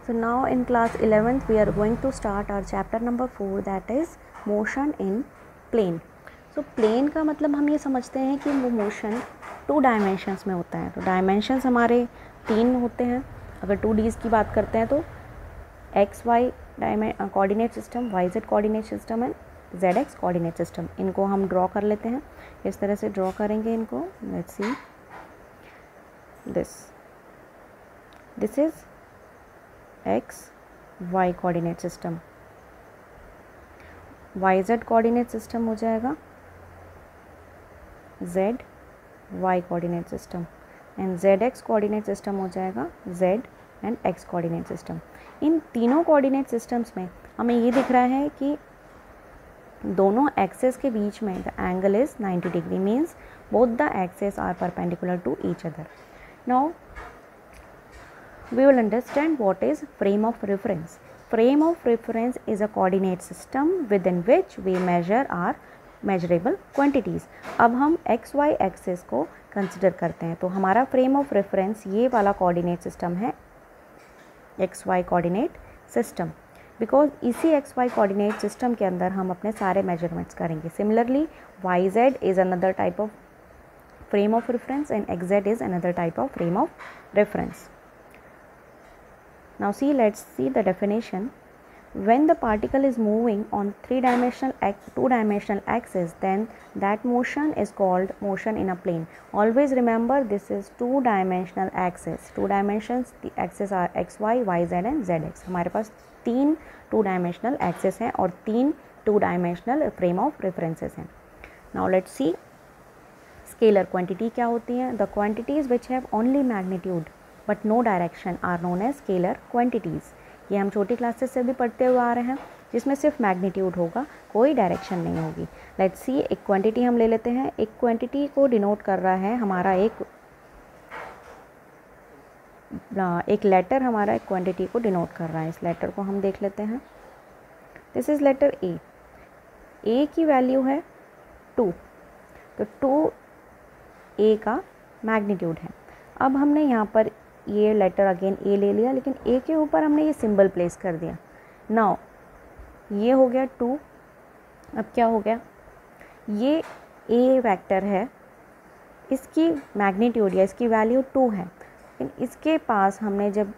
So now in class 11th we are going to start our chapter number 4, that is motion in plane. So plane का मतलब हम ये समझते हैं कि वो मोशन 2 डायमेंशंस में होता है. तो डायमेंशंस हमारे 3 होते हैं. अगर 2Ds की बात करते हैं तो x Y coordinate system, Y Z coordinate system and Z x coordinate system. इनको हम ड्रॉ कर लेते हैं. इस तरह से ड्रॉ करेंगे इनको. Let's see this is X Y coordinate system. Y Z coordinate system हो जाएगा Z Y coordinate system and Z x coordinate system हो जाएगा Z and X coordinate system. इन तीनों कोऑर्डिनेट सिस्टम्स में हमें ये दिख रहा है कि दोनों एक्सेस के बीच में the angle is 90 degree, means both the axes are perpendicular to each other. Now we will understand what is frame of reference. Frame of reference is a coordinate system within which we measure our measurable quantities. अब हम x y axis को consider करते हैं. तो हमारा frame of reference ये वाला coordinate system है x Y coordinate system, because इसी एक्स वाई कोऑर्डिनेट सिस्टम के अंदर हम अपने सारे मेजरमेंट्स करेंगे. Similarly y z is another type of frame of reference and x z is another type of frame of reference. Now let's see the definition. When the particle is moving on 2-dimensional axis, then that motion is called motion in a plane. Always remember this is 2-dimensional axis. 2 dimensions, the axes are x, y, y, z and z x. हमारे पास 3 2-dimensional axis हैं और 3 2-dimensional frame of references हैं. Now let's see scalar quantity क्या होती हैं. The quantities which have only magnitude but no direction are known as scalar quantities. ये हम छोटी क्लासेस से भी पढ़ते हुए आ रहे हैं, जिसमें सिर्फ मैग्नीट्यूड होगा, कोई डायरेक्शन नहीं होगी. लेट्स सी एक क्वांटिटी हम ले लेते हैं. एक क्वांटिटी को डिनोट कर रहा है हमारा एक लेटर, हमारा एक क्वांटिटी को डिनोट कर रहा है. इस लेटर को हम देख लेते हैं. This is letter A. A की वैल्यू है 2, तो 2 ए का मैग्नीट्यूड है. अब हमने यहाँ पर ये लेटर अगेन ए ले लिया, लेकिन ए के ऊपर हमने ये सिंबल प्लेस कर दिया. नाउ ये हो गया 2. अब क्या हो गया, ये ए वेक्टर है, इसकी मैग्नीट्यूड या इसकी वैल्यू 2 है, लेकिन इसके पास हमने जब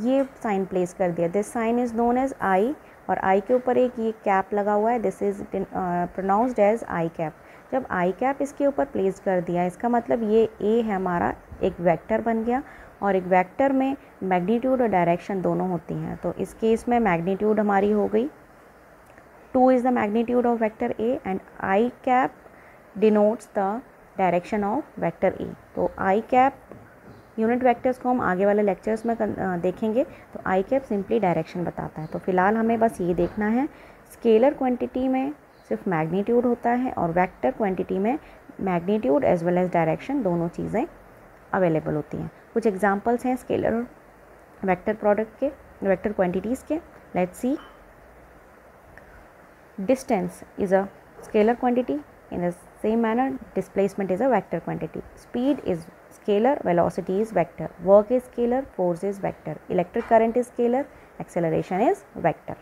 ये साइन प्लेस कर दिया, this sign is known as i, और आई के ऊपर एक ये कैप लगा हुआ है, this is pronounced as i cap. जब आई कैप इसके ऊपर प्लेस कर दिया, इसका मतलब ये ए है हमारा एक वेक्टर बन गया, और एक वेक्टर में मैग्नीट्यूड और डायरेक्शन दोनों होती हैं. तो इस केस में मैग्नीट्यूड हमारी हो गई 2 is the magnitude of vector A and I cap denotes the direction of vector A. तो आई कैप यूनिट वेक्टर्स को हम आगे वाले लेक्चर्स में देखेंगे. तो आई कैप सिंपली डायरेक्शन बताता है. तो फिलहाल हमें बस ये देखना है, स्केलर क्वांटिटी में सिर्फ मैग्नीट्यूड होता है और वेक्टर क्वांटिटी में magnitude as well as direction दोनों चीज़ें अवेलेबल होती हैं. कुछ एग्जांपल्स हैं स्केलर और वेक्टर प्रोडक्ट के, वेक्टर क्वांटिटीज़ के. Let's see. Distance is a scalar quantity. In the same manner displacement is a vector quantity. Speed is scalar, velocity is vector, work is scalar, force is vector, electric current is scalar, acceleration is vector.